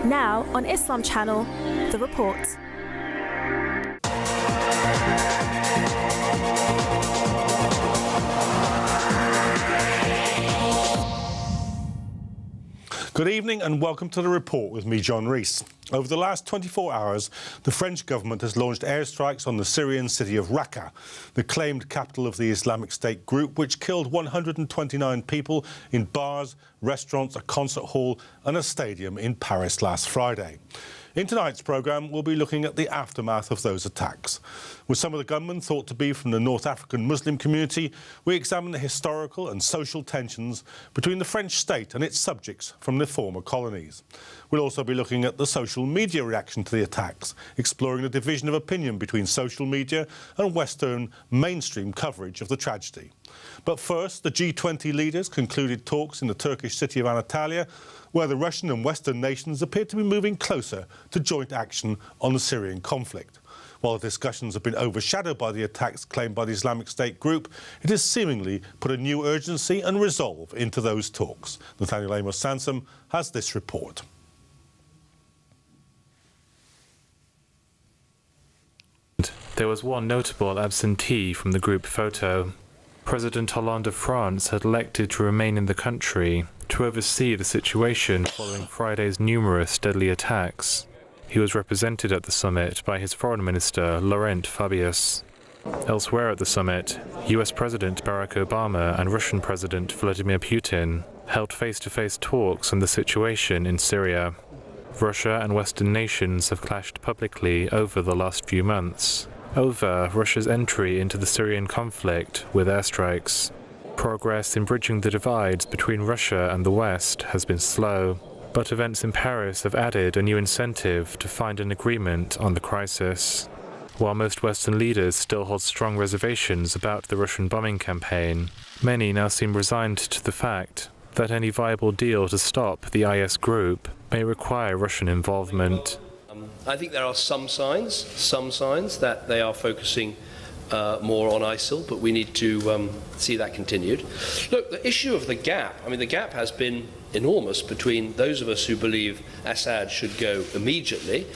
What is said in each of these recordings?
Now on Islam Channel, The Report. Good evening and welcome to The Report with me, John Rees. Over the last 24 hours, the French government has launched airstrikes on the Syrian city of Raqqa, the claimed capital of the Islamic State group, which killed 129 people in bars, restaurants, a concert hall and a stadium in Paris last Friday. In tonight's programme, we'll be looking at the aftermath of those attacks. With some of the gunmen thought to be from the North African Muslim community, we examine the historical and social tensions between the French state and its subjects from the former colonies. We'll also be looking at the social media reaction to the attacks, exploring the division of opinion between social media and Western mainstream coverage of the tragedy. But first, the G20 leaders concluded talks in the Turkish city of Antalya, where the Russian and Western nations appear to be moving closer to joint action on the Syrian conflict. While the discussions have been overshadowed by the attacks claimed by the Islamic State group, it has seemingly put a new urgency and resolve into those talks. Nathaniel Amos Sansom has this report. There was one notable absentee from the group photo. President Hollande of France had elected to remain in the country to oversee the situation following Friday's numerous deadly attacks. He was represented at the summit by his foreign minister, Laurent Fabius. Elsewhere at the summit, US President Barack Obama and Russian President Vladimir Putin held face-to-face talks on the situation in Syria. Russia and Western nations have clashed publicly over the last few months, over Russia's entry into the Syrian conflict with airstrikes. Progress in bridging the divides between Russia and the West has been slow, but events in Paris have added a new incentive to find an agreement on the crisis. While most Western leaders still hold strong reservations about the Russian bombing campaign, many now seem resigned to the fact that any viable deal to stop the IS group may require Russian involvement. I think there are some signs that they are focusing more on ISIL, but we need to see that continued. Look, the issue of the gap, the gap has been enormous between those of us who believe Assad should go immediately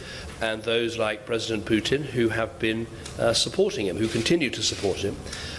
and those like President Putin who have been supporting him, who continue to support him.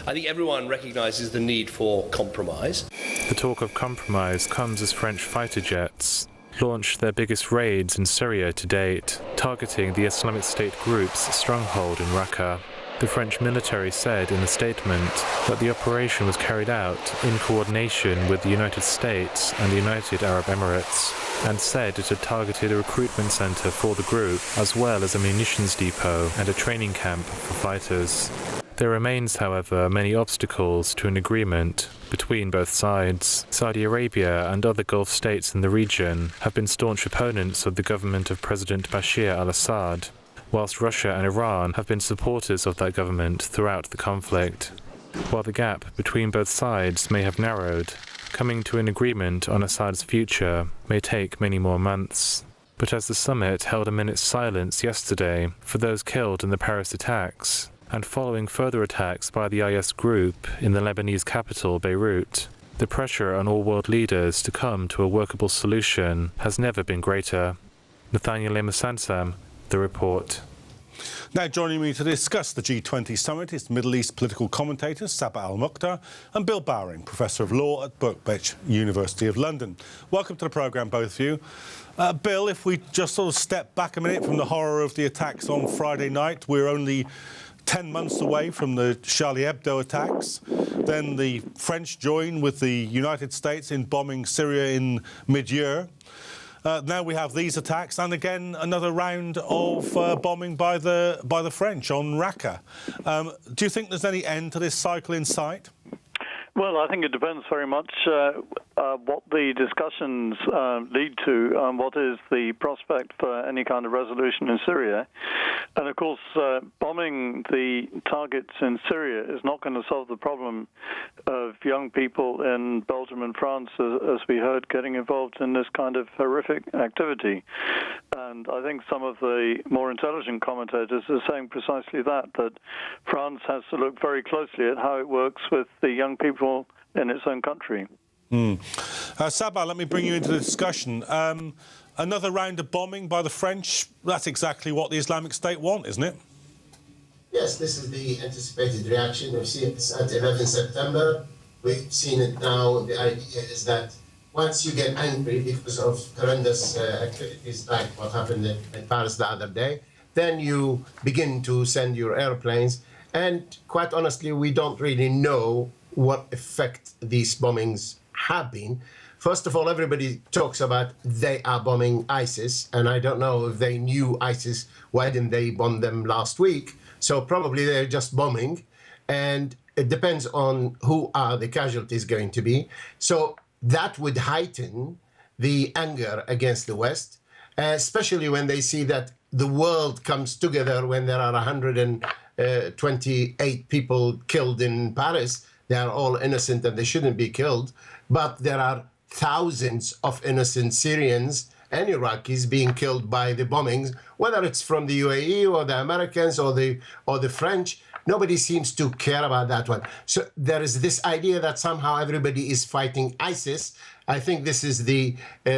I think everyone recognizes the need for compromise. The talk of compromise comes as French fighter jets launched their biggest raids in Syria to date, targeting the Islamic State group's stronghold in Raqqa. The French military said in a statement that the operation was carried out in coordination with the United States and the United Arab Emirates, and said it had targeted a recruitment center for the group, as well as a munitions depot and a training camp for fighters. There remains, however, many obstacles to an agreement between both sides. Saudi Arabia and other Gulf states in the region have been staunch opponents of the government of President Bashir al-Assad, whilst Russia and Iran have been supporters of that government throughout the conflict. While the gap between both sides may have narrowed, coming to an agreement on Assad's future may take many more months. But as the summit held a minute's silence yesterday for those killed in the Paris attacks, and following further attacks by the IS group in the Lebanese capital, Beirut, the pressure on all world leaders to come to a workable solution has never been greater. Nathaniel Amos Sansom, The Report. Now joining me to discuss the G20 summit is Middle East political commentator Sabah Al-Mukhtar and Bill Bowring, Professor of Law at Birkbeck University of London. Welcome to the programme, both of you. Bill, if we just sort of step back a minute from the horror of the attacks on Friday night, we're only 10 months away from the Charlie Hebdo attacks. Then the French join with the United States in bombing Syria in mid-year. Now we have these attacks, and again another round of bombing by the French on Raqqa. Do you think there's any end to this cycle in sight? Well, I think it depends very much what the discussions lead to, what is the prospect for any kind of resolution in Syria. And of course, bombing the targets in Syria is not going to solve the problem of young people in Belgium and France, as we heard, getting involved in this kind of horrific activity. And I think some of the more intelligent commentators are saying precisely that France has to look very closely at how it works with the young people in its own country. Sabah, let me bring you into the discussion. another round of bombing by the French. That's exactly what the Islamic State want, isn't it? Yes, this is the anticipated reaction. We've seen this at 11 September. We've seen it now. The idea is that once you get angry because of horrendous activities like what happened in Paris the other day, then you begin to send your airplanes. And quite honestly, we don't really know what effect these bombings have been. First of all, everybody talks about they are bombing ISIS, and I don't know if they knew ISIS. Why didn't they bomb them last week? So probably they're just bombing, and it depends on who are the casualties going to be. So that would heighten the anger against the West, especially when they see that the world comes together when there are 128 people killed in Paris. They are all innocent and they shouldn't be killed, but there are thousands of innocent Syrians and Iraqis being killed by the bombings, whether it's from the UAE or the Americans or the French. Nobody seems to care about that one. So there is this idea that somehow everybody is fighting ISIS. I think this is the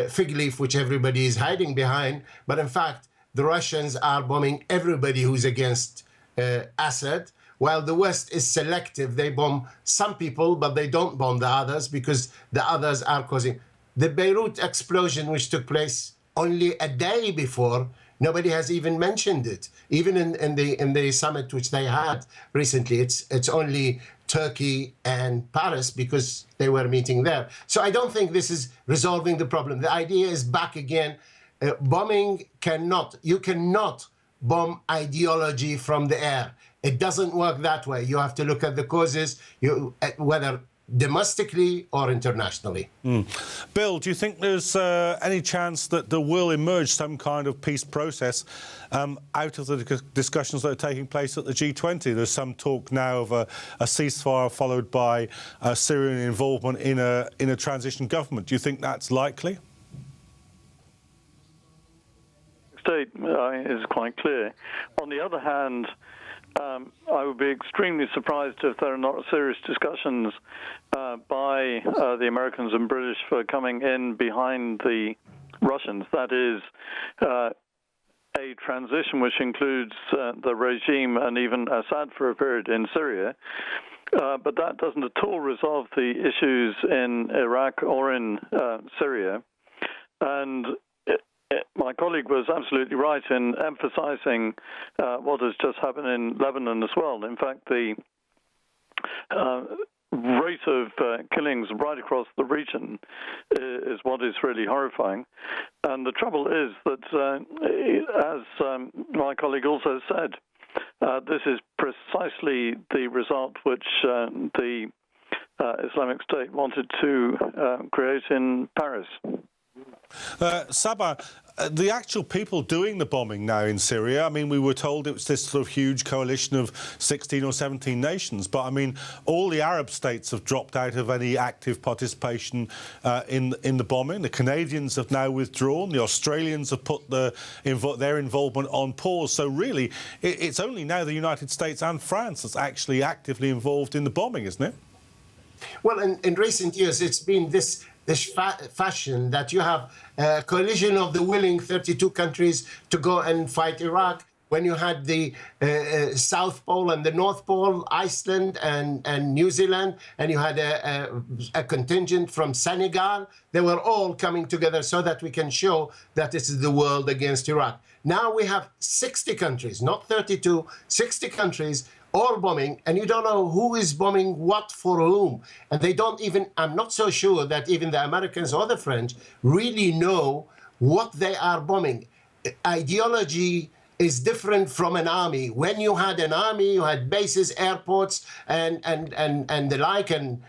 fig leaf which everybody is hiding behind. But in fact, the Russians are bombing everybody who's against Assad, while the West is selective. They bomb some people, but they don't bomb the others because the others are causing. The Beirut explosion, which took place only a day before, nobody has even mentioned it. Even in the summit which they had recently, it's only Turkey and Paris because they were meeting there. So I don't think this is resolving the problem. The idea is back again. Bombing you cannot bomb ideology from the air. It doesn't work that way. You have to look at the causes, whether domestically or internationally. Bill, do you think there's any chance that there will emerge some kind of peace process out of the discussions that are taking place at the G20? There's some talk now of a ceasefire followed by Syrian involvement in a transition government. Do you think that's likely? State is quite clear. On the other hand, I would be extremely surprised if there are not serious discussions by the Americans and British for coming in behind the Russians. That is a transition which includes the regime and even Assad for a period in Syria. But that doesn't at all resolve the issues in Iraq or in Syria. And my colleague was absolutely right in emphasizing what has just happened in Lebanon as well. In fact, the rate of killings right across the region is what is really horrifying. And the trouble is that, as my colleague also said, this is precisely the result which the Islamic State wanted to create in Paris. Sabah, the actual people doing the bombing now in Syria, I mean, we were told it was this sort of huge coalition of 16 or 17 nations, but I mean, all the Arab states have dropped out of any active participation in the bombing. The Canadians have now withdrawn. The Australians have put their involvement on pause. So really, it's only now the United States and France that's actually actively involved in the bombing, isn't it? Well, in recent years, it's been this fashion that you have a coalition of the willing 32 countries to go and fight Iraq. When you had the South Pole and the North Pole, Iceland and New Zealand, and you had a contingent from Senegal, they were all coming together so that we can show that this is the world against Iraq. Now we have 60 countries, not 32, 60 countries all bombing, and you don't know who is bombing what for whom. And they don't even, I'm not so sure that even the Americans or the French really know what they are bombing. Ideology is different from an army. When you had an army, you had bases, airports, and the like, and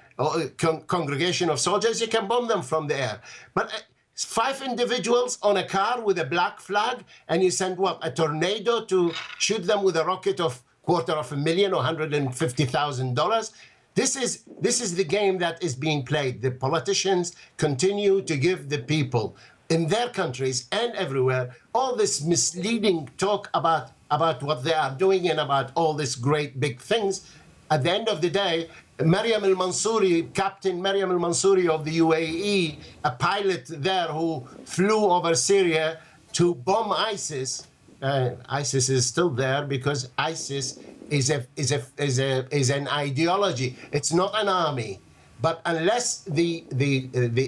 congregation of soldiers, you can bomb them from the air. But 5 individuals on a car with a black flag, and you send, what, a tornado to shoot them with a rocket of $250,000 or $150,000. This is the game that is being played. The politicians continue to give the people in their countries and everywhere all this misleading talk about what they are doing and about all these great big things. At the end of the day, Mariam al-Mansouri, Captain Mariam al-Mansouri of the UAE, a pilot there who flew over Syria to bomb ISIS. ISIS is still there because ISIS is an ideology. It's not an army. But unless the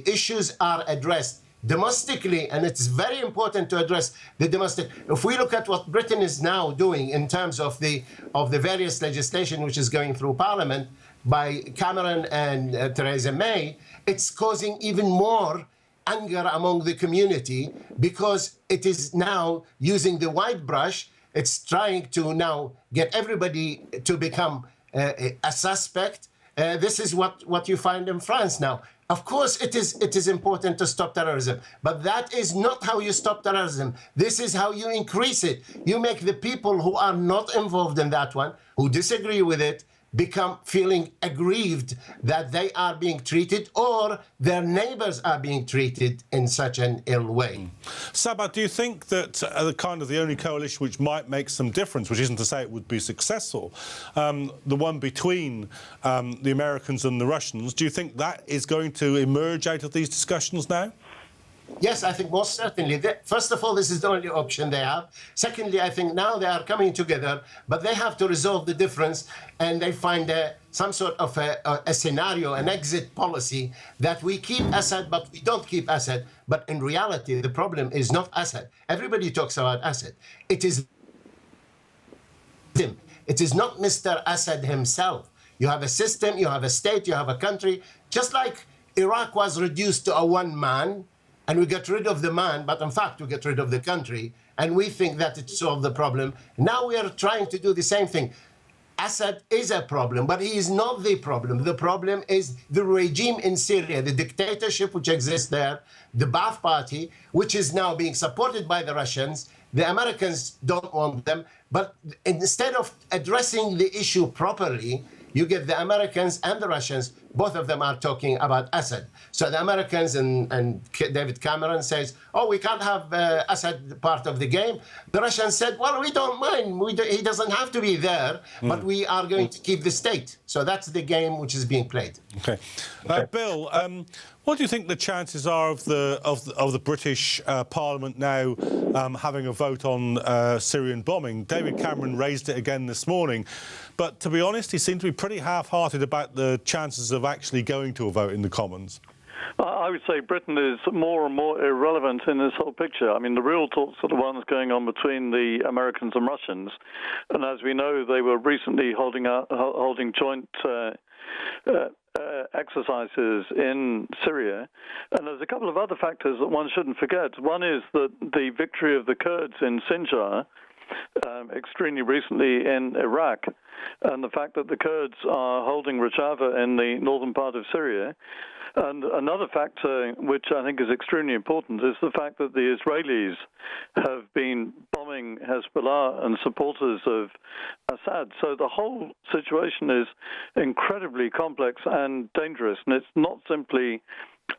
issues are addressed domestically, and it's very important to address the domestic. If we look at what Britain is now doing in terms of the various legislation which is going through Parliament by Cameron and Theresa May, it's causing even more anger among the community because it is now using the white brush. It's trying to now get everybody to become a suspect. This is what you find in France now. Of course, it is important to stop terrorism, but that is not how you stop terrorism. This is how you increase it. You make the people who are not involved in that one, who disagree with it, become feeling aggrieved that they are being treated or their neighbors are being treated in such an ill way. Sabah, do you think that the only coalition which might make some difference, which isn't to say it would be successful, the one between the Americans and the Russians, do you think that is going to emerge out of these discussions now? Yes, I think most certainly. First of all, this is the only option they have. Secondly, I think now they are coming together, but they have to resolve the difference and they find some sort of a scenario, an exit policy that we keep Assad, but we don't keep Assad. But in reality, the problem is not Assad. Everybody talks about Assad. It is him. It is not Mr. Assad himself. You have a system, you have a state, you have a country. Just like Iraq was reduced to a one man, and we get rid of the man, but in fact, we get rid of the country, and we think that it solved the problem. Now we are trying to do the same thing. Assad is a problem, but he is not the problem. The problem is the regime in Syria, the dictatorship which exists there, the Ba'ath Party, which is now being supported by the Russians. The Americans don't want them, but instead of addressing the issue properly, you get the Americans and the Russians, both of them are talking about Assad. So the Americans and David Cameron says, oh, we can't have Assad part of the game. The Russians said, well, we don't mind. He doesn't have to be there, but we are going to keep the state. So that's the game which is being played. Okay. Bill, what do you think the chances are of the British Parliament now having a vote on Syrian bombing? David Cameron raised it again this morning, but to be honest, he seemed to be pretty half-hearted about the chances of actually going to a vote in the Commons. I would say Britain is more and more irrelevant in this whole picture. I mean, the real talks are the ones going on between the Americans and Russians, and as we know, they were recently holding joint exercises in Syria. And there's a couple of other factors that one shouldn't forget. One is that the victory of the Kurds in Sinjar extremely recently in Iraq, and the fact that the Kurds are holding Rojava in the northern part of Syria. And another factor which I think is extremely important is the fact that the Israelis have been bombing Hezbollah and supporters of Assad. So the whole situation is incredibly complex and dangerous, and it's not simply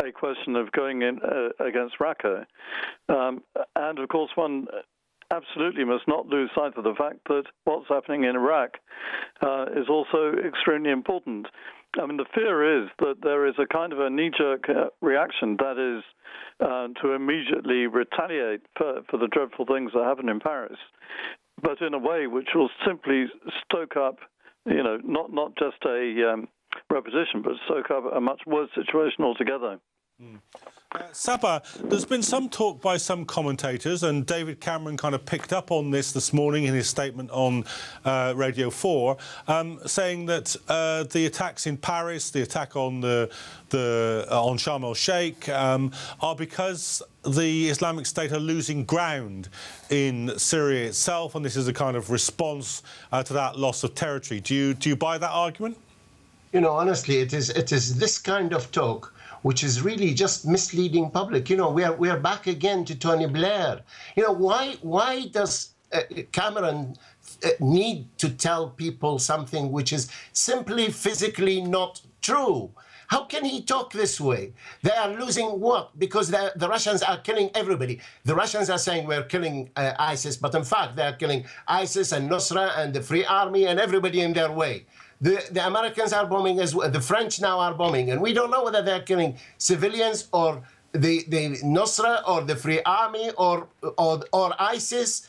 a question of going in against Raqqa. And of course, one absolutely must not lose sight of the fact that what's happening in Iraq is also extremely important. I mean, the fear is that there is a kind of a knee-jerk reaction, that is to immediately retaliate for the dreadful things that happen in Paris, but in a way which will simply stoke up, not just a repetition, but stoke up a much worse situation altogether. Sabah, there's been some talk by some commentators, and David Cameron kind of picked up on this morning in his statement on Radio 4, saying that the attacks in Paris, the attack on on Sharm el-Sheikh, are because the Islamic State are losing ground in Syria itself, and this is a kind of response to that loss of territory. Do you buy that argument? Honestly, it is this kind of talk which is really just misleading public. We are back again to Tony Blair. Why does Cameron need to tell people something which is simply physically not true? How can he talk this way? They are losing what? Because the Russians are killing everybody. The Russians are saying we're killing ISIS, but in fact they are killing ISIS and Nusra and the Free Army and everybody in their way. The Americans are bombing as well. The French now are bombing. And we don't know whether they're killing civilians or the Nusra or the Free Army or ISIS.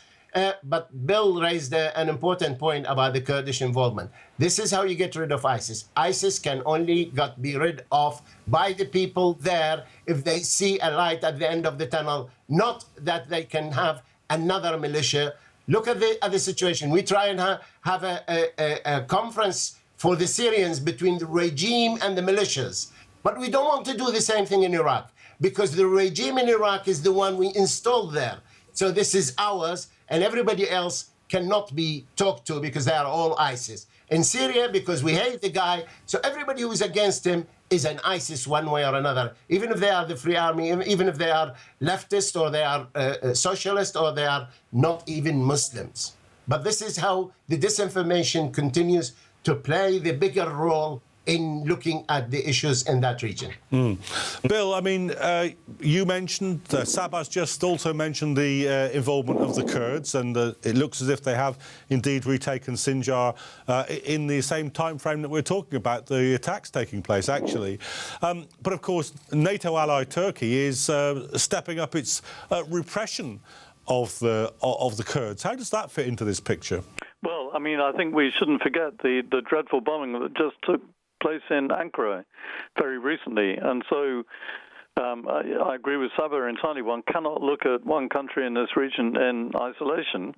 But Bill raised an important point about the Kurdish involvement. This is how you get rid of ISIS. ISIS can only be rid of by the people there if they see a light at the end of the tunnel, not that they can have another militia. Look at the situation. We try and have a conference for the Syrians between the regime and the militias. But we don't want to do the same thing in Iraq because the regime in Iraq is the one we installed there. So this is ours, and everybody else cannot be talked to because they are all ISIS. In Syria, because we hate the guy, so everybody who is against him is an ISIS one way or another, even if they are the Free Army, even if they are leftist or they are socialist or they are not even Muslims. But this is how the disinformation continues to play the bigger role in looking at the issues in that region. Bill, I mean, you mentioned, Sabah's just also mentioned the involvement of the Kurds, and it looks as if they have indeed retaken Sinjar in the same time frame that we're talking about the attacks taking place, actually. But of course, NATO ally Turkey is stepping up its repression of the Kurds. How does that fit into this picture? Well, I mean, I think we shouldn't forget the dreadful bombing that just took place in Ankara very recently. And so I agree with Sabah entirely. One cannot look at one country in this region in isolation.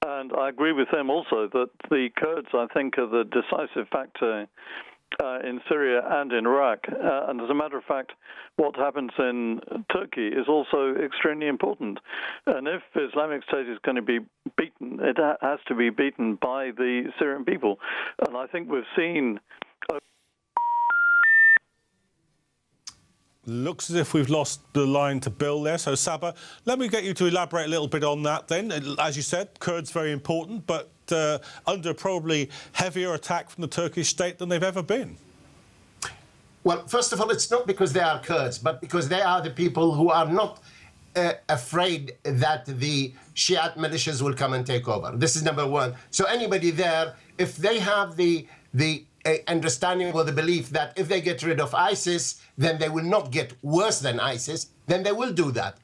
And I agree with them also that the Kurds, I think, are the decisive factor in Syria and in Iraq. And as a matter of fact, what happens in Turkey is also extremely important. And if Islamic State is going to be beaten, it has to be beaten by the Syrian people. And I think we've seen... Looks as if we've lost the line to Bill there. So, Sabah, let me get you to elaborate a little bit on that then. As you said, Kurds very important, but under probably heavier attack from the Turkish state than they've ever been. Well, first of all, it's not because they are Kurds, but because they are the people who are not afraid that the Shiite militias will come and take over. This is number one. So anybody there, if they have the understanding or the belief that if they get rid of ISIS, then they will not get worse than ISIS, then they will do that.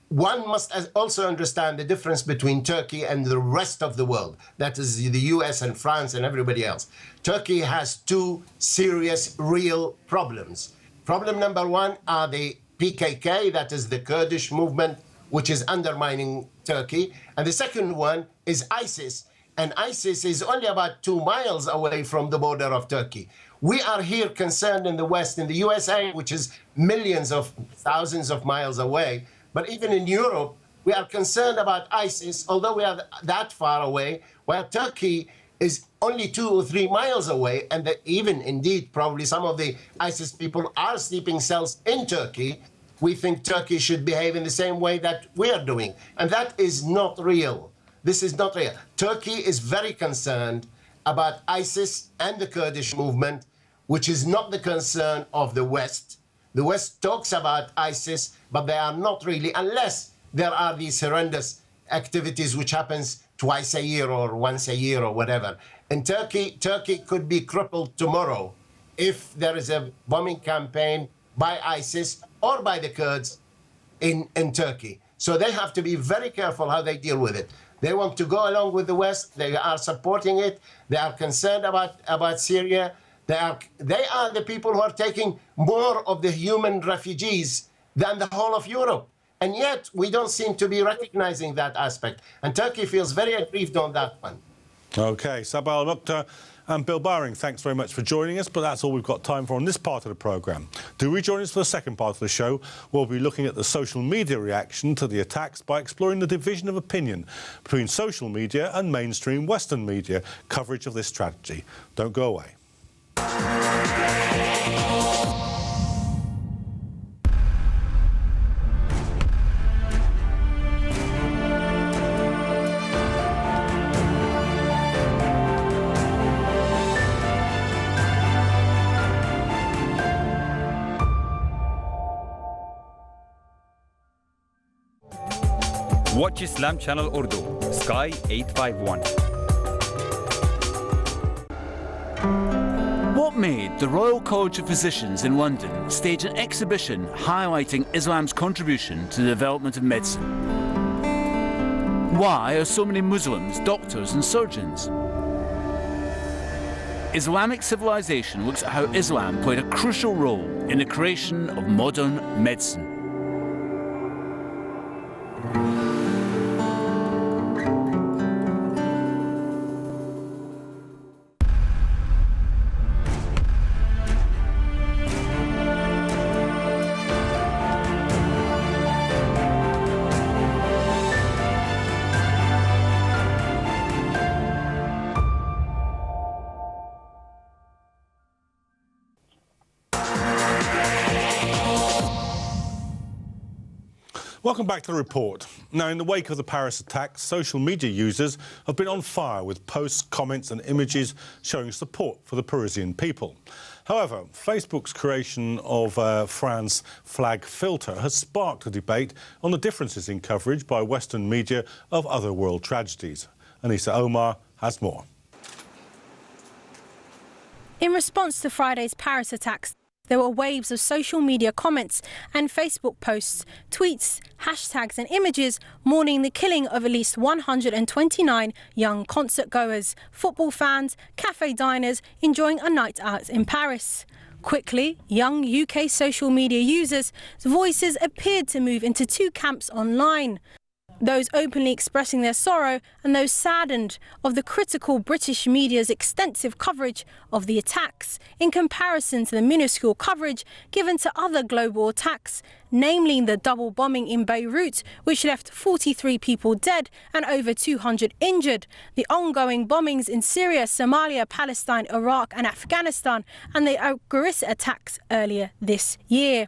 One must also understand the difference between Turkey and the rest of the world. That is the US and France and everybody else. Turkey has two serious, real problems. Problem number one are the PKK, that is the Kurdish movement, which is undermining Turkey. And the second one is ISIS. And ISIS is only about 2 miles away from the border of Turkey. We are here concerned in the West, in the USA, which is millions of thousands of miles away. But even in Europe, we are concerned about ISIS, although we are that far away, while Turkey is only 2 or 3 miles away, and that even indeed probably some of the ISIS people are sleeping cells in Turkey. We think Turkey should behave in the same way that we are doing. And that is not real. This is not real. Turkey is very concerned about ISIS and the Kurdish movement, which is not the concern of the West. The West talks about ISIS, but they are not really, unless there are these horrendous activities which happens twice a year or once a year or whatever. In Turkey could be crippled tomorrow if there is a bombing campaign by ISIS or by the Kurds in Turkey. So they have to be very careful how they deal with it. They want to go along with the West. They are supporting it. They are concerned about Syria. They are the people who are taking more of the human refugees than the whole of Europe. And yet, we don't seem to be recognizing that aspect. And Turkey feels very aggrieved on that one. OK, Sabah Al-Mukhtar and Bill Byring, thanks very much for joining us, but that's all we've got time for on this part of the programme. Do rejoin us for the second part of the show. We'll be looking at the social media reaction to the attacks by exploring the division of opinion between social media and mainstream Western media coverage of this tragedy. Don't go away. Watch Islam Channel Urdu, Sky 851. What made the Royal College of Physicians in London stage an exhibition highlighting Islam's contribution to the development of medicine? Why are so many Muslims doctors and surgeons? Islamic Civilization looks at how Islam played a crucial role in the creation of modern medicine. Welcome back to the report. Now, in the wake of the Paris attacks, social media users have been on fire with posts, comments and images showing support for the Parisian people. However, Facebook's creation of a France flag filter has sparked a debate on the differences in coverage by Western media of other world tragedies. Anissa Omar has more. In response to Friday's Paris attacks, there were waves of social media comments and Facebook posts, tweets, hashtags and images mourning the killing of at least 129 young concert-goers, football fans, cafe diners enjoying a night out in Paris. Quickly, young UK social media users' voices appeared to move into two camps online. Those openly expressing their sorrow and those saddened of the critical British media's extensive coverage of the attacks in comparison to the minuscule coverage given to other global attacks, namely the double bombing in Beirut, which left 43 people dead and over 200 injured, the ongoing bombings in Syria, Somalia, Palestine, Iraq and Afghanistan, and the Al-Garissa attacks earlier this year.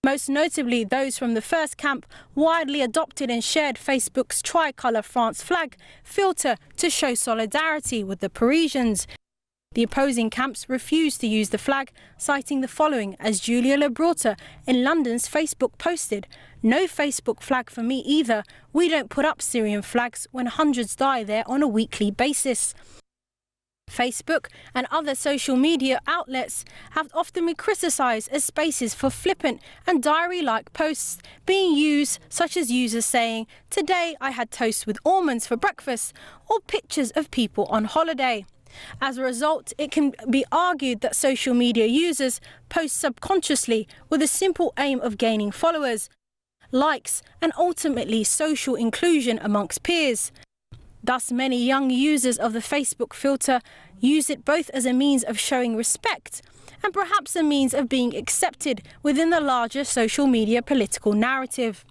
Most notably, those from the first camp widely adopted and shared Facebook's tricolour France flag filter to show solidarity with the Parisians. The opposing camps refused to use the flag, citing the following, as Julia Labrota in London's Facebook posted: "No Facebook flag for me either. We don't put up Syrian flags when hundreds die there on a weekly basis." Facebook and other social media outlets have often been criticised as spaces for flippant and diary-like posts being used, such as users saying, "Today I had toast with almonds for breakfast," or pictures of people on holiday. As a result, it can be argued that social media users post subconsciously with a simple aim of gaining followers, likes, and ultimately social inclusion amongst peers. Thus, many young users of the Facebook filter use it both as a means of showing respect and perhaps a means of being accepted within the larger social media political narrative.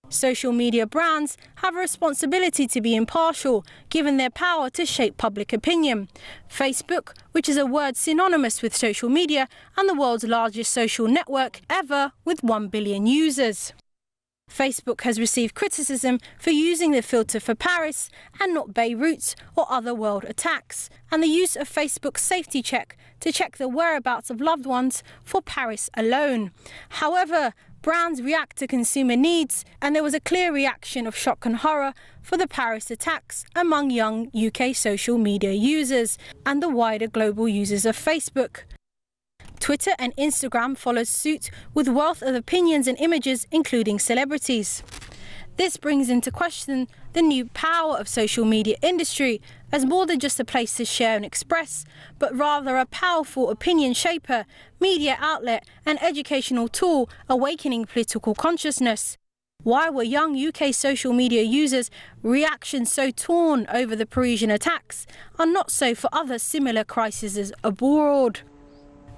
Social media brands have a responsibility to be impartial, given their power to shape public opinion. Facebook, which is a word synonymous with social media and the world's largest social network ever with 1 billion users. Facebook has received criticism for using the filter for Paris and not Beirut or other world attacks, and the use of Facebook's safety check to check the whereabouts of loved ones for Paris alone. However, brands react to consumer needs, and there was a clear reaction of shock and horror for the Paris attacks among young UK social media users and the wider global users of Facebook. Twitter and Instagram followed suit with wealth of opinions and images, including celebrities. This brings into question the new power of social media industry as more than just a place to share and express, but rather a powerful opinion shaper, media outlet and educational tool awakening political consciousness. Why were young UK social media users' reactions so torn over the Parisian attacks and not so for other similar crises abroad?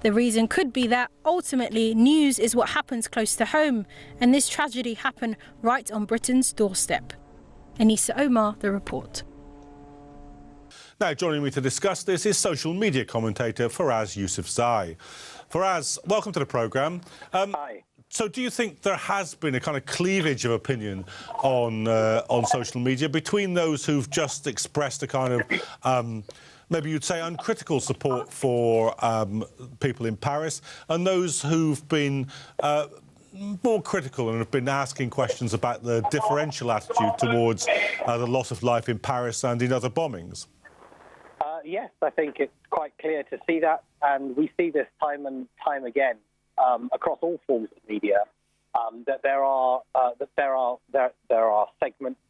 The reason could be that, ultimately, news is what happens close to home, and this tragedy happened right on Britain's doorstep. Anissa Omar, The Report. Now, joining me to discuss this is social media commentator Faraz Yousafzai. Faraz, welcome to the programme. Hi. So do you think there has been a kind of cleavage of opinion on social media between those who've just expressed a kind of maybe you'd say uncritical support for people in Paris, and those who've been more critical and have been asking questions about the differential attitude towards the loss of life in Paris and in other bombings? Yes, I think it's quite clear to see that, and we see this time and time again across all forms of media. That there are segments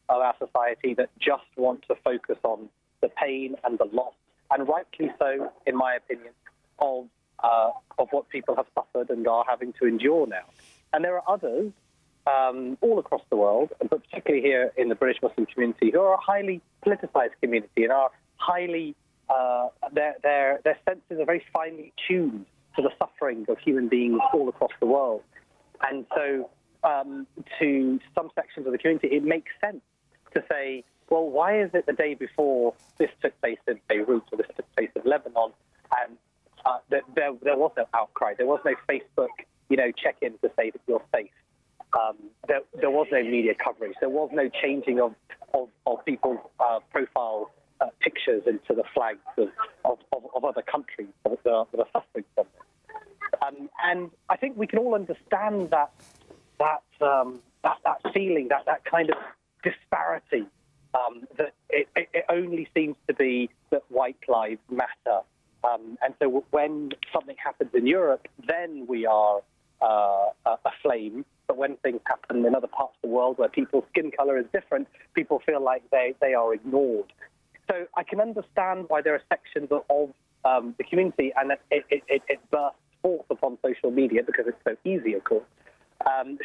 of our society that just want to focus on the pain and the loss, and rightly so, in my opinion, of what people have suffered and are having to endure now. And there are others all across the world, but particularly here in the British Muslim community, who are a highly politicized community and are highly their senses are very finely tuned to the suffering of human beings all across the world. And so to some sections of the community, it makes sense to say, well, why is it the day before this took place in Beirut or this took place in Lebanon, and there was no outcry, there was no Facebook, check-in to say that you're safe. There was no media coverage. There was no changing of people's profile pictures into the flags of other countries that are suffering from this. And I think we can all understand that feeling, that kind of disparity. That it only seems to be that white lives matter. And so when something happens in Europe, then we are aflame. But when things happen in other parts of the world where people's skin color is different, people feel like they are ignored. So I can understand why there are sections of the community, and it bursts forth upon social media because it's so easy, of course,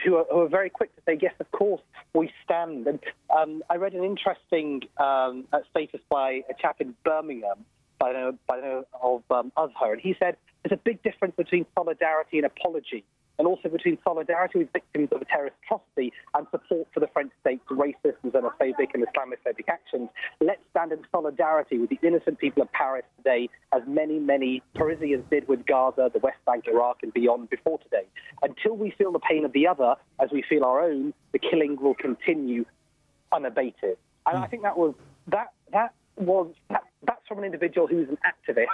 who are very quick to say, yes, of course, we stand. And I read an interesting status by a chap in Birmingham by the name of Azhar, and he said there's a big difference between solidarity and apology, and also between solidarity with victims of a terrorist atrocity and support for the French state's racist and xenophobic and Islamophobic actions. Let's stand in solidarity with the innocent people of Paris today, as many, many Parisians did with Gaza, the West Bank, Iraq, and beyond before today. Until we feel the pain of the other, as we feel our own, the killing will continue unabated. And I think that's from an individual who's an activist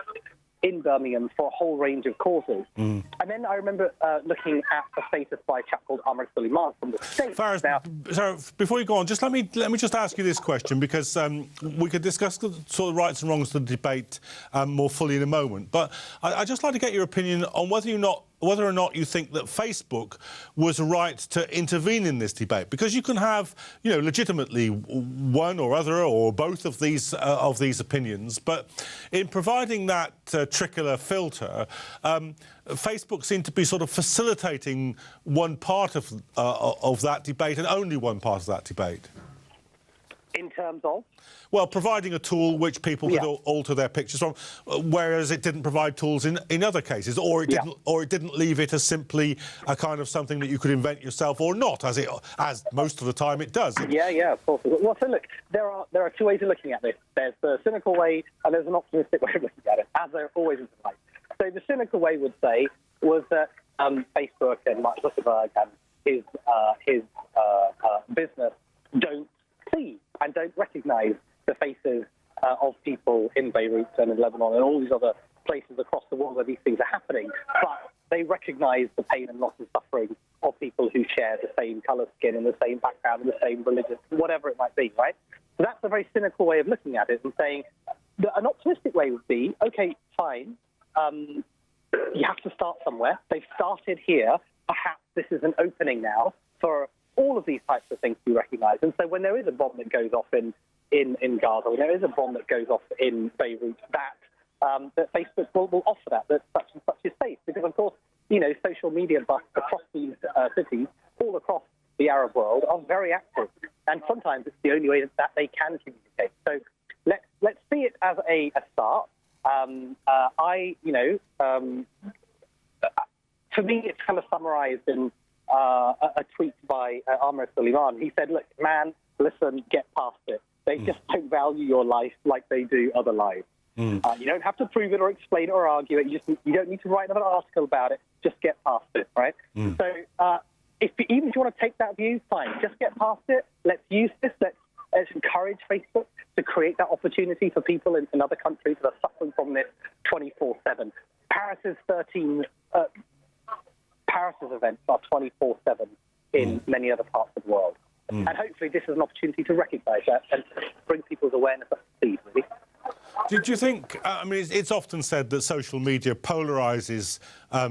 in Birmingham for a whole range of causes. And then I remember looking at a status by a chap called Amr Suleiman from the States. Faraz, so before you go on, just let me just ask you this question, because we could discuss the sort of rights and wrongs of the debate more fully in a moment. But I'd just like to get your opinion on whether or not you think that Facebook was right to intervene in this debate, because you can have, legitimately one or other or both of these opinions, but in providing that tricolor filter, Facebook seemed to be sort of facilitating one part of that debate, and only one part of that debate. In terms of? Well, providing a tool which people could alter their pictures from, whereas it didn't provide tools in other cases, or it didn't leave it as simply a kind of something that you could invent yourself, or not, as most of the time it does. Yeah, of course. Well, so look, there are two ways of looking at this. There's the cynical way, and there's an optimistic way of looking at it, as there always is in life. So the cynical way would say was that Facebook and Mark Zuckerberg and his business don't see and don't recognise the faces of people in Beirut and in Lebanon and all these other places across the world where these things are happening, but they recognise the pain and loss and suffering of people who share the same colour skin and the same background and the same religion, whatever it might be, right? So that's a very cynical way of looking at it, and saying that an optimistic way would be, OK, fine, you have to start somewhere. They've started here. Perhaps this is an opening now for all of these types of things to be recognised. And so when there is a bomb that goes off in Gaza, when there is a bomb that goes off in Beirut, that Facebook will offer that such and such is safe. Because, of course, social media busts across these cities, all across the Arab world, are very active. And sometimes it's the only way that they can communicate. So let's see it as a start. For me, it's kind of summarised in a tweet by Amr Suleiman. He said, look, man, listen, get past it. They just don't value your life like they do other lives. You don't have to prove it or explain it or argue it. You don't need to write another article about it. Just get past it, right? So even if you want to take that view, fine. Just get past it. Let's use this. Let's encourage Facebook to create that opportunity for people in other countries that are suffering from this 24/7. Paris's events are 24/7 in many other parts of the world. And hopefully this is an opportunity to recognise that and bring people's awareness up to speed, really. Do you think, I mean, it's often said that social media polarises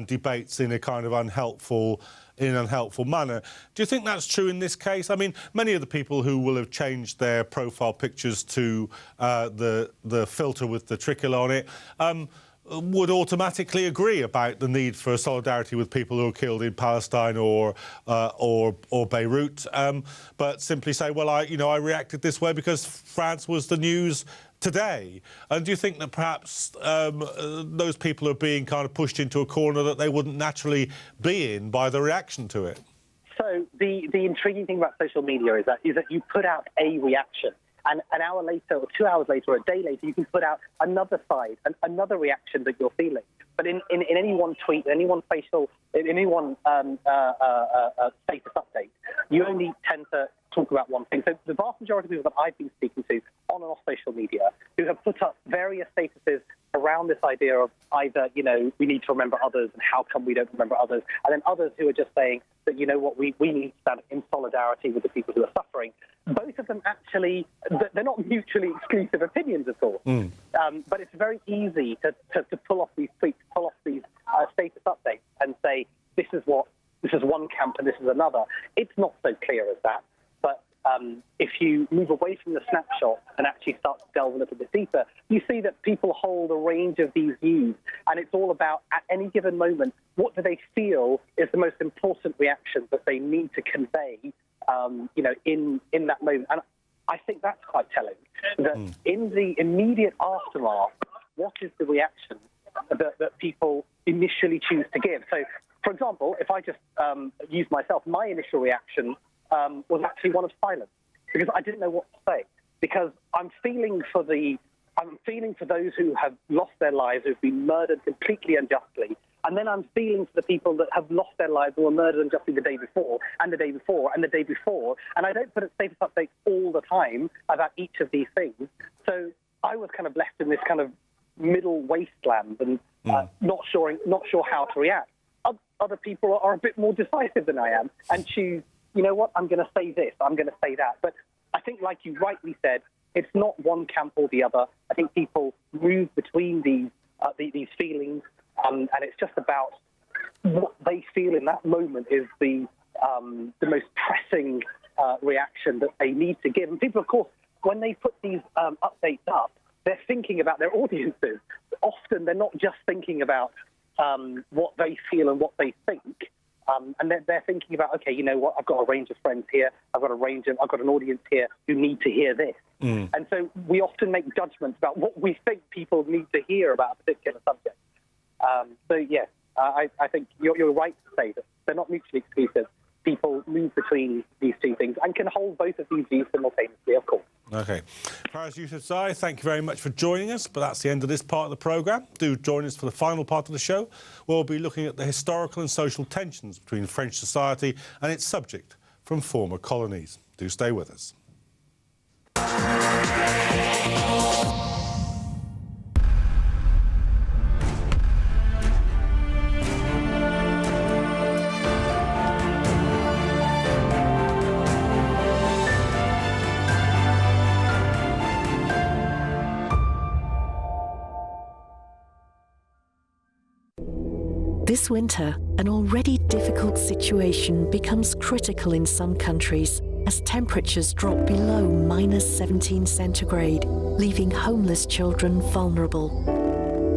debates in a kind of unhelpful manner. Do you think that's true in this case? I mean, many of the people who will have changed their profile pictures to the filter with the tricolour on it would automatically agree about the need for solidarity with people who are killed in Palestine or Beirut, but simply say, well, I reacted this way because France was the news today. And do you think that perhaps those people are being kind of pushed into a corner that they wouldn't naturally be in by the reaction to it? So the intriguing thing about social media is that you put out a reaction, and an hour later or 2 hours later or a day later, you can put out another side, another reaction that you're feeling. But in any one tweet, in any one status update, you only tend to talk about one thing. So the vast majority of people that I've been speaking to on and off social media who have put up various statuses around this idea of either, we need to remember others and how come we don't remember others, and then others who are just saying that, we need to stand in solidarity with the people who are suffering. Both of them actually, they're not mutually exclusive opinions at all. But it's very easy to pull off these tweets, pull off these status updates and say, this is one camp and this is another. It's not so clear as that. But if you move away from the snapshot and actually start to delve a little bit deeper, you see that people hold a range of these views, and it's all about, at any given moment, what do they feel is the most important reaction that they need to convey, in that moment. And I think that's quite telling, that in the immediate aftermath, what is the reaction that people initially choose to give? So, for example, if I just use myself, my initial reaction was actually one of silence, because I didn't know what to say, because I'm feeling for those who have lost their lives, who've been murdered completely unjustly, and then I'm feeling for the people that have lost their lives or were murdered unjustly the day before, and the day before, and the day before, and I don't put a status update all the time about each of these things. So I was kind of left in this kind of middle wasteland and not sure how to react. Other people are a bit more decisive than I am and choose, you know what, I'm going to say this, I'm going to say that. But I think, like you rightly said, it's not one camp or the other. I think people move between these feelings, and it's just about what they feel in that moment is the most pressing reaction that they need to give. And people, of course, when they put these updates up, they're thinking about their audiences. Often they're not just thinking about what they feel and what they think. And they're thinking about, okay, you know what, I've got a range of friends here, I've got an audience here who need to hear this. And so we often make judgments about what we think people need to hear about a particular subject. So, yes, I think you're right to say that they're not mutually exclusive. People move between these two things and can hold both of these views simultaneously, of course. OK. Faraz Yousafzai, thank you very much for joining us, but that's the end of this part of the programme. Do join us for the final part of the show, where we'll be looking at the historical and social tensions between French society and its subject from former colonies. Do stay with us. This winter, an already difficult situation becomes critical in some countries as temperatures drop below -17 centigrade, leaving homeless children vulnerable.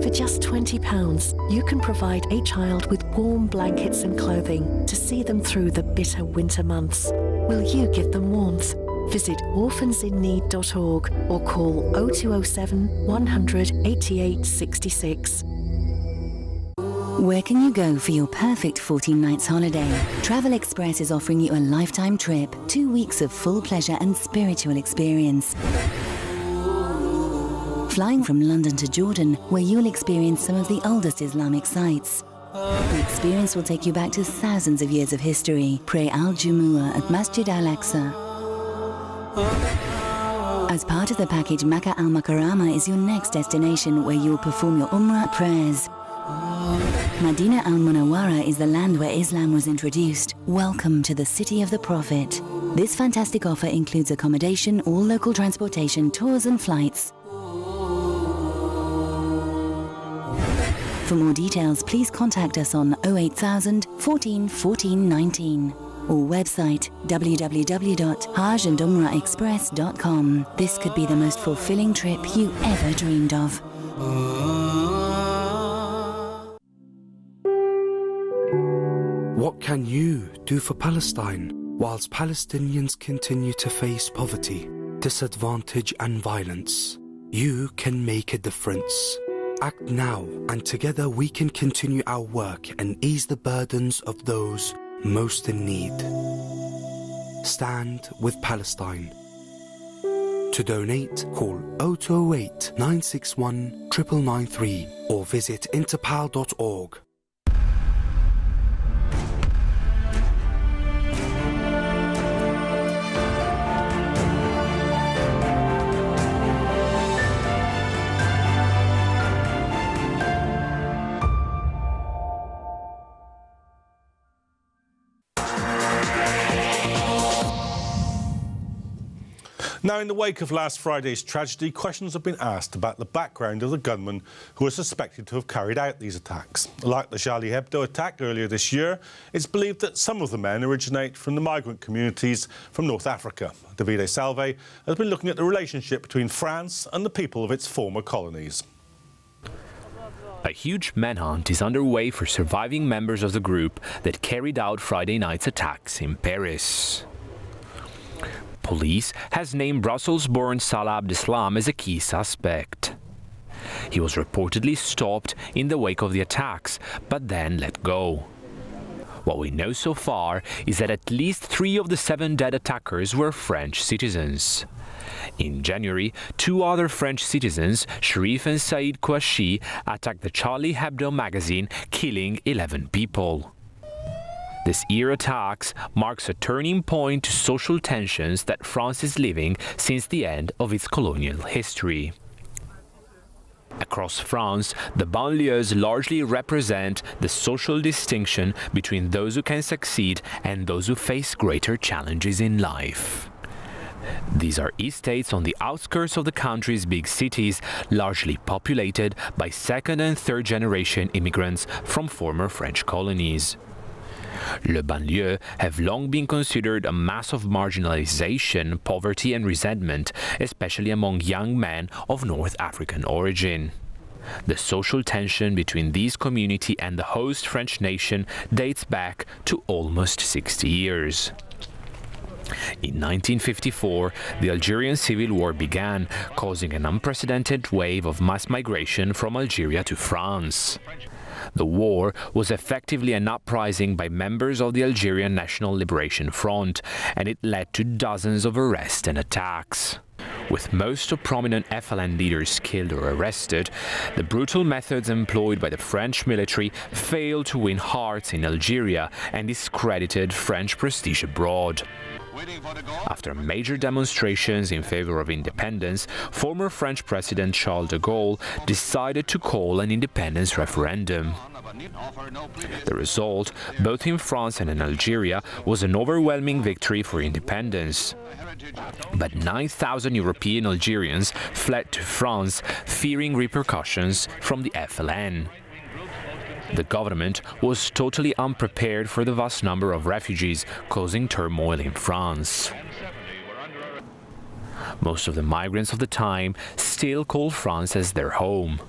For just £20, you can provide a child with warm blankets and clothing to see them through the bitter winter months. Will you give them warmth? Visit orphansinneed.org or call 0207 100 88 66. Where can you go for your perfect 14 nights holiday? Travel Express is offering you a lifetime trip, 2 weeks of full pleasure and spiritual experience. Flying from London to Jordan, where you'll experience some of the oldest Islamic sites. The experience will take you back to thousands of years of history. Pray Al-Jumu'ah at Masjid Al-Aqsa. As part of the package, Makkah Al-Mukarramah is your next destination, where you'll perform your Umrah prayers. Medina al-Munawwara is the land where Islam was introduced. Welcome to the City of the Prophet. This fantastic offer includes accommodation, all local transportation, tours and flights. For more details, please contact us on 08000 14 14 19 or website www.hajjandumrahexpress.com. This could be the most fulfilling trip you ever dreamed of. What can you do for Palestine whilst Palestinians continue to face poverty, disadvantage and violence? You can make a difference. Act now, and together we can continue our work and ease the burdens of those most in need. Stand with Palestine. To donate, call 0208 961 9993 or visit interpal.org. Now, in the wake of last Friday's tragedy, questions have been asked about the background of the gunmen who are suspected to have carried out these attacks. Like the Charlie Hebdo attack earlier this year, it's believed that some of the men originate from the migrant communities from North Africa. Davide Salve has been looking at the relationship between France and the people of its former colonies. A huge manhunt is underway for surviving members of the group that carried out Friday night's attacks in Paris. Police has named Brussels-born Salah Abdeslam as a key suspect. He was reportedly stopped in the wake of the attacks, but then let go. What we know so far is that at least 3 of the 7 dead attackers were French citizens. In January, 2 other French citizens, Sharif and Saïd Kouachi, attacked the Charlie Hebdo magazine, killing 11 people. This year's attacks marks a turning point to social tensions that France is living since the end of its colonial history. Across France, the banlieues largely represent the social distinction between those who can succeed and those who face greater challenges in life. These are estates on the outskirts of the country's big cities, largely populated by second and third generation immigrants from former French colonies. Le banlieue have long been considered a mass of marginalization, poverty and resentment, especially among young men of North African origin. The social tension between these communities and the host French nation dates back to almost 60 years. In 1954, the Algerian Civil War began, causing an unprecedented wave of mass migration from Algeria to France. The war was effectively an uprising by members of the Algerian National Liberation Front, and it led to dozens of arrests and attacks. With most of prominent FLN leaders killed or arrested, the brutal methods employed by the French military failed to win hearts in Algeria and discredited French prestige abroad. After major demonstrations in favor of independence, former French President Charles de Gaulle decided to call an independence referendum. The result, both in France and in Algeria, was an overwhelming victory for independence. But 9,000 European Algerians fled to France, fearing repercussions from the FLN. The government was totally unprepared for the vast number of refugees, causing turmoil in France. Most of the migrants of the time still call France as their home.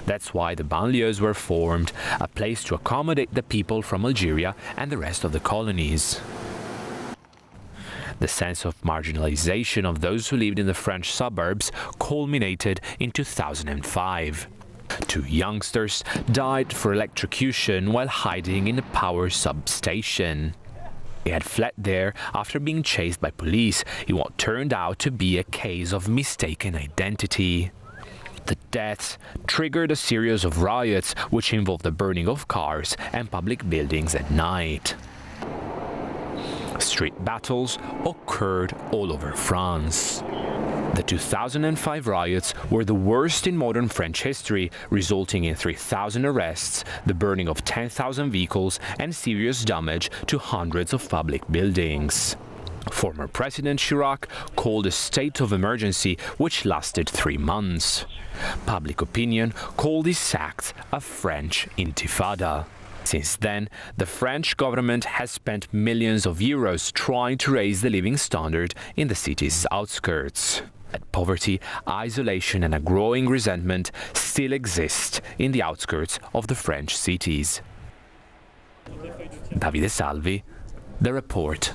That's why the banlieues were formed, a place to accommodate the people from Algeria and the rest of the colonies. The sense of marginalization of those who lived in the French suburbs culminated in 2005. 2 youngsters died for electrocution while hiding in a power substation. They had fled there after being chased by police in what turned out to be a case of mistaken identity. The deaths triggered a series of riots which involved the burning of cars and public buildings at night. Street battles occurred all over France. The 2005 riots were the worst in modern French history, resulting in 3,000 arrests, the burning of 10,000 vehicles, and serious damage to hundreds of public buildings. Former President Chirac called a state of emergency which lasted 3 months. Public opinion called his act a French intifada. Since then, the French government has spent millions of euros trying to raise the living standard in the city's outskirts. But poverty, isolation and a growing resentment still exist in the outskirts of the French cities. Davide Salvi, The Report.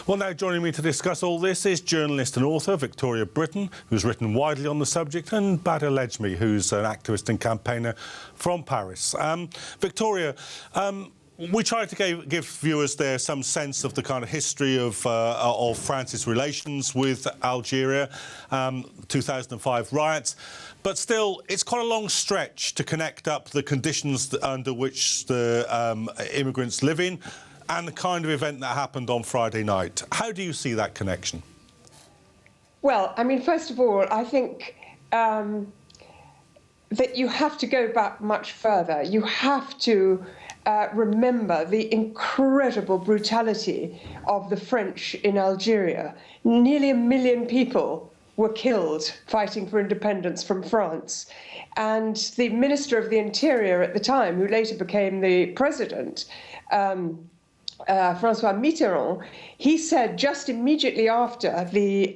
Well, now joining me to discuss all this is journalist and author Victoria Britton, who's written widely on the subject, and Badr Lejmi, who's an activist and campaigner from Paris. Victoria, we tried to give viewers there some sense of the kind of history of France's relations with Algeria, 2005 riots. But still, it's quite a long stretch to connect up the conditions under which the immigrants live in and the kind of event that happened on Friday night. How do you see that connection? Well, I mean, first of all, I think that you have to go back much further. You have to remember the incredible brutality of the French in Algeria. Nearly 1 million people were killed fighting for independence from France. And the Minister of the Interior at the time, who later became the president, François Mitterrand, he said just immediately after the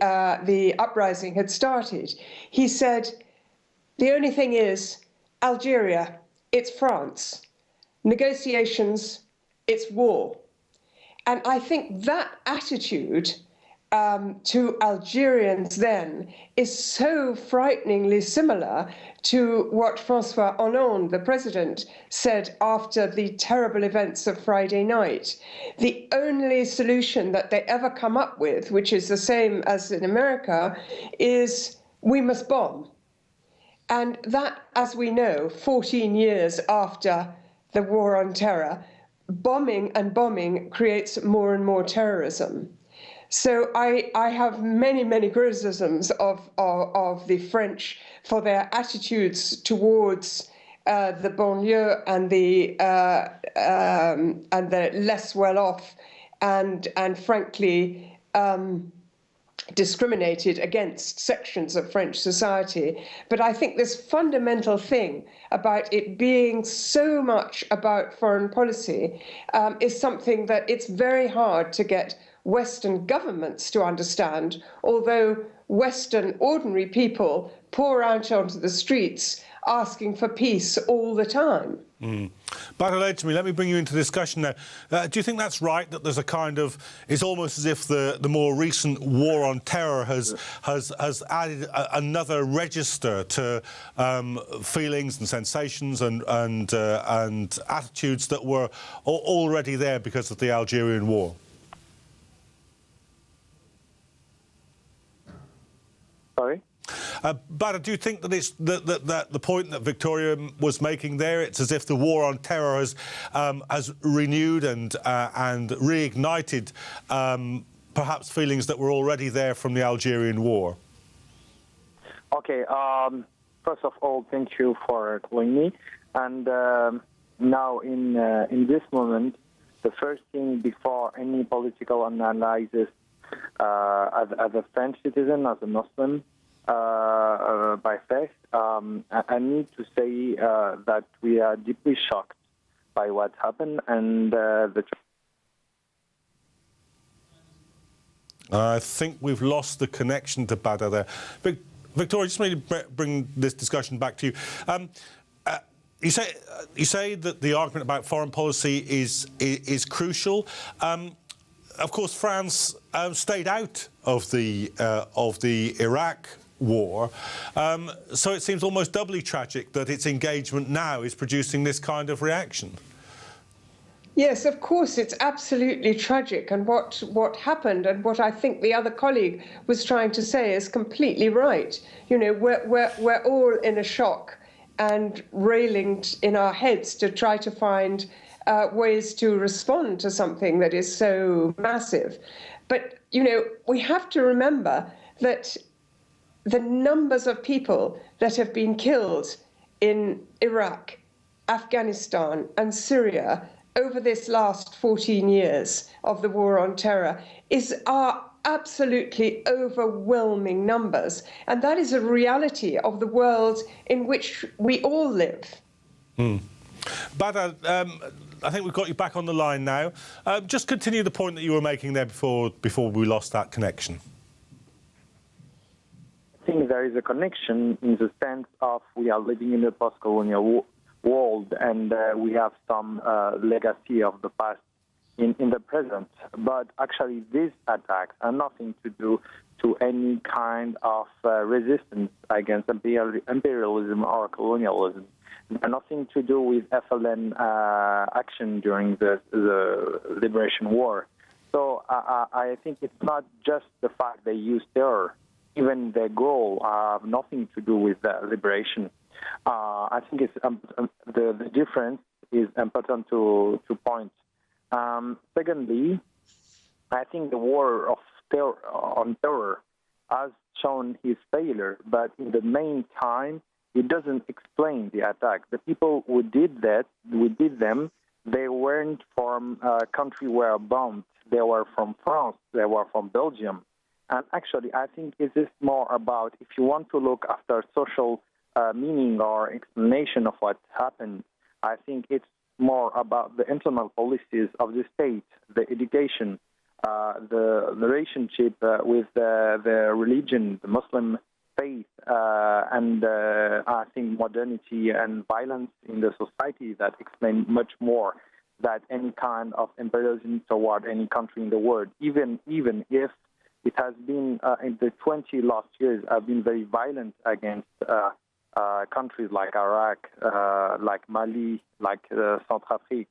uprising had started, he said, the only thing is, Algeria, it's France. Negotiations, it's war. And I think that attitude to Algerians then is so frighteningly similar to what François Hollande, the president, said after the terrible events of Friday night. The only solution that they ever come up with, which is the same as in America, is we must bomb. And that, as we know, 14 years after the war on terror, bombing and bombing creates more and more terrorism. So I have many, many criticisms of the French for their attitudes towards the banlieue and the less well-off and frankly discriminated against sections of French society. But I think this fundamental thing about it being so much about foreign policy is something that it's very hard to get Western governments to understand, although Western ordinary people pour out onto the streets asking for peace all the time. Badr Lejmi, let me bring you into discussion now. Do you think that's right, that there's a kind of, it's almost as if the more recent war on terror has added another register to feelings and sensations and attitudes that were already there because of the Algerian war? Sorry? Badr, do you think that it's that the point that Victoria was making there, it's as if the war on terror has renewed and reignited perhaps feelings that were already there from the Algerian war? Okay. First of all, thank you for calling me. And now, in this moment, the first thing before any political analysis, as a French citizen, as a Muslim, by faith, I need to say that we are deeply shocked by what happened, and I think we've lost the connection to Badr there. Victoria, just maybe bring this discussion back to you. You say that the argument about foreign policy is crucial. Of course, France stayed out of the Iraq war, so it seems almost doubly tragic that its engagement now is producing this kind of reaction. Yes, of course, it's absolutely tragic, and what happened and what I think the other colleague was trying to say is completely right. You know, we're all in a shock and railing in our heads to try to find ways to respond to something that is so massive. But, you know, we have to remember that the numbers of people that have been killed in Iraq, Afghanistan and Syria over this last 14 years of the war on terror are absolutely overwhelming numbers. And that is a reality of the world in which we all live. Badr, I think we've got you back on the line now. Just continue the point that you were making there before we lost that connection. I think there is a connection in the sense of we are living in a post-colonial world, and we have some legacy of the past in the present. But actually, these attacks are nothing to do to any kind of resistance against imperialism or colonialism. They are nothing to do with FLN action during the Liberation War. So I think it's not just the fact they use terror. Even their goal have nothing to do with liberation. I think it's the difference is important to point. Secondly, I think the war on terror has shown his failure, but in the meantime, it doesn't explain the attack. The people who did them, they weren't from a country where bombed. They were from France. They were from Belgium. And actually, I think it is more about, if you want to look after social meaning or explanation of what happened, I think it's more about the internal policies of the state, the education, the relationship with the religion, the Muslim faith, and I think modernity and violence in the society that explain much more than any kind of imperialism toward any country in the world, even if it has been, in the 20 last years, have been very violent against countries like Iraq, like Mali, like Centrafrique,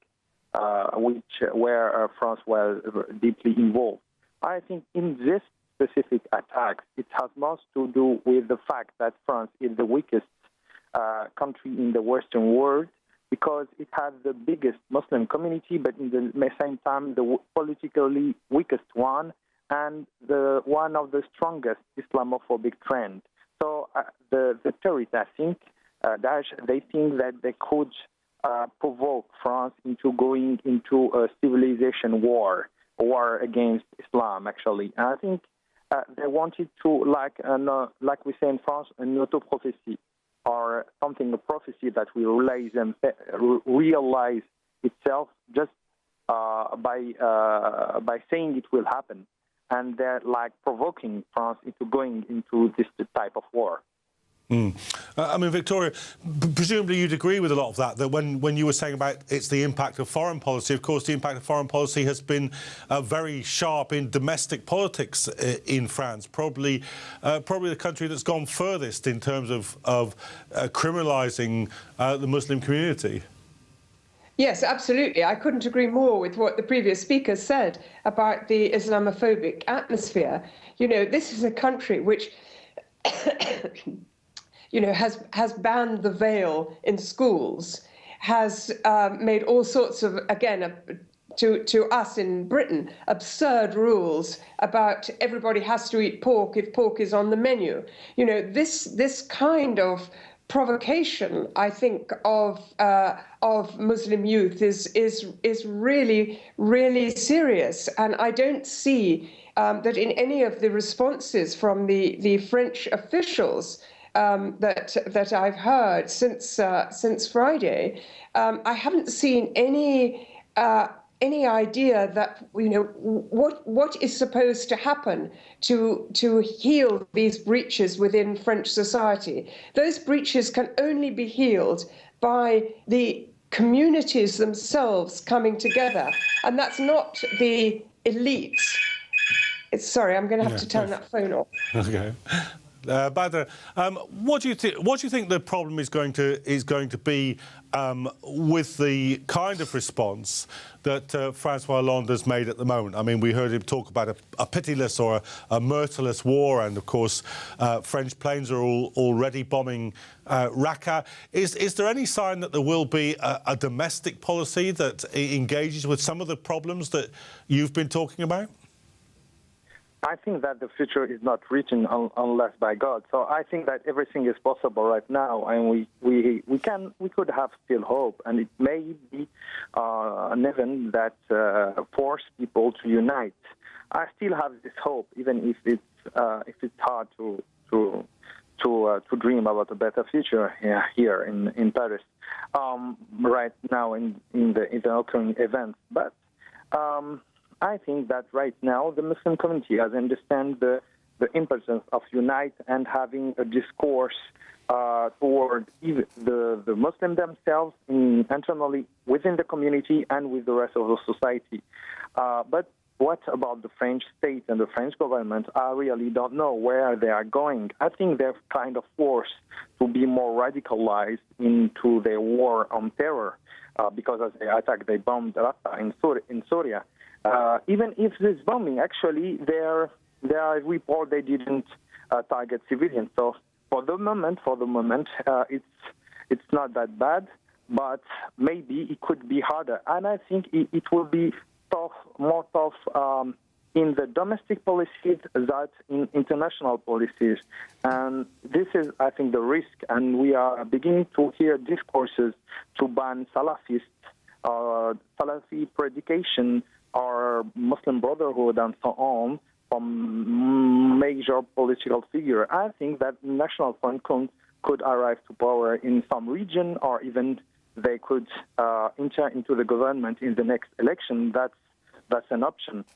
where France was deeply involved. I think in this specific attacks, it has most to do with the fact that France is the weakest country in the Western world because it has the biggest Muslim community, but in the same time, the politically weakest one, and one of the strongest Islamophobic trends. So the terrorists, I think, Daesh, they think that they could provoke France into going into a civilization war against Islam, actually. And I think they wanted to, like we say in France, an auto-prophecy, or something, a prophecy that will realize itself just by saying it will happen. And they're provoking France into going into this type of war. I mean, Victoria, presumably you'd agree with a lot of that when you were saying about it's the impact of foreign policy, of course, the impact of foreign policy has been very sharp in domestic politics in France, probably the country that's gone furthest in terms of criminalising the Muslim community. Yes, absolutely. I couldn't agree more with what the previous speaker said about the Islamophobic atmosphere. You know, this is a country which, has banned the veil in schools, has made all sorts of, again, to us in Britain, absurd rules about everybody has to eat pork if pork is on the menu. You know, this kind of provocation, I think, of Muslim youth is really, really serious. And I don't see that in any of the responses from the French officials that I've heard since Friday, I haven't seen any idea that, what is supposed to happen to heal these breaches within French society. Those breaches can only be healed by the communities themselves coming together. And that's not the elites. Sorry, I'm going to have to turn that phone off. Okay. Badr, what do you think the problem is going to be with the kind of response that Francois Hollande has made at the moment? I mean, we heard him talk about a pitiless or a merciless war, and of course, French planes are already bombing Raqqa. Is there any sign that there will be a domestic policy that engages with some of the problems that you've been talking about? I think that the future is not written unless by God. So I think that everything is possible right now, and we could have still hope, and it may be an event that force people to unite. I still have this hope, even if it's hard to dream about a better future here in Paris right now in the occurring events. But I think that right now the Muslim community has understand the importance of unite and having a discourse toward the Muslims themselves internally within the community and with the rest of the society. But what about the French state and the French government? I really don't know where they are going. I think they're kind of forced to be more radicalized into their war on terror because as they attacked, they bombed Raqqa in Syria. Even if this bombing, actually, there are reports they didn't target civilians. So for the moment, it's not that bad, but maybe it could be harder. And I think it will be more tough in the domestic policies than in international policies. And this is, I think, the risk. And we are beginning to hear discourses to ban Salafi predication or Muslim Brotherhood and so on from major political figure. I think that National Front could arrive to power in some region, or even they could enter into the government in the next election. That's an option.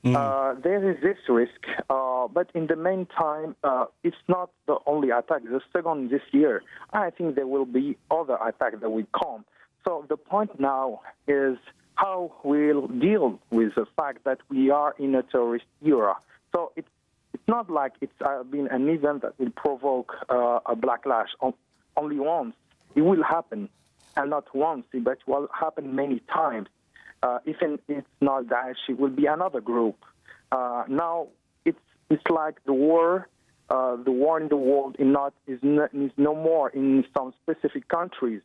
There is this risk, but in the meantime, it's not the only attack. The second this year, I think there will be other attacks that will come. So the point now is how we'll deal with the fact that we are in a terrorist era. So it's not like it's been an event that will provoke a backlash only once. It will happen, and not once, but it will happen many times. Even if it's not Daesh, it will be another group. Now it's like the war in the world is no more in some specific countries.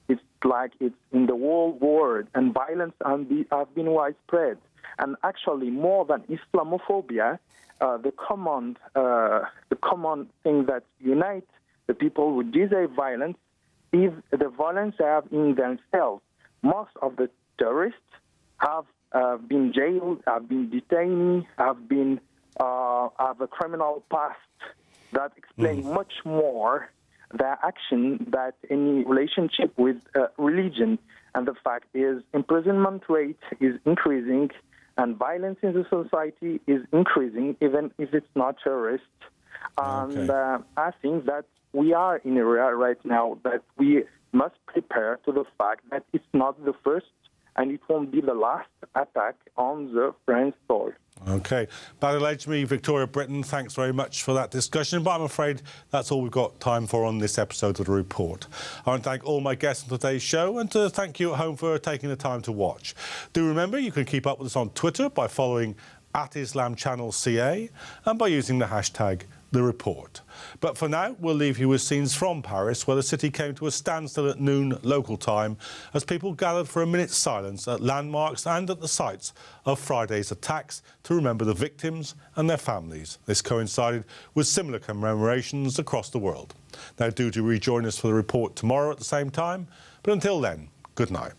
It's like it's in the whole world, and violence have been widespread. And actually, more than Islamophobia, the common thing that unites the people who desire violence is the violence they have in themselves. Most of the terrorists have been jailed, have been detained, have a criminal past that explains much more their action than any relationship with religion. And the fact is, imprisonment rate is increasing, and violence in the society is increasing, even if it's not terrorist. And I think that we are in an area right now that we must prepare to the fact that it's not the first and it won't be the last attack on the French soil. OK. Badr El-Ajmi, Victoria Britton, thanks very much for that discussion. But I'm afraid that's all we've got time for on this episode of The Report. I want to thank all my guests on today's show and to thank you at home for taking the time to watch. Do remember you can keep up with us on Twitter by following @IslamChannelCA and by using the hashtag The Report. But for now, we'll leave you with scenes from Paris, where the city came to a standstill at noon local time as people gathered for a minute's silence at landmarks and at the sites of Friday's attacks to remember the victims and their families. This coincided with similar commemorations across the world. Now do rejoin us for The Report tomorrow at the same time. But until then, good night.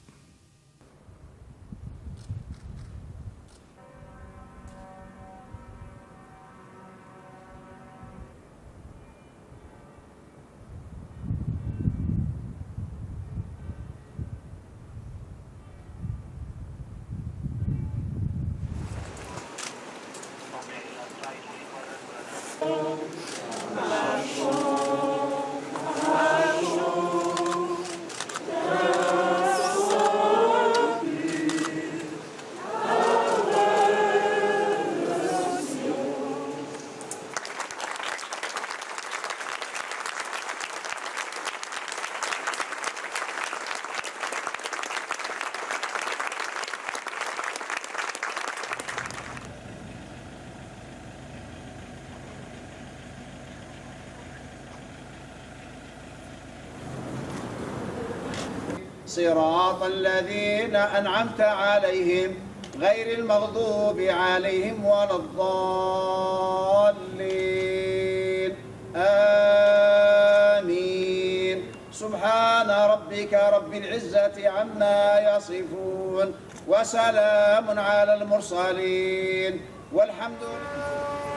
صراط الذين أنعمت عليهم غير المغضوب عليهم ولا الضالين آمين. سبحان ربك رب العزة عما يصفون وسلام على المرسلين والحمد لله.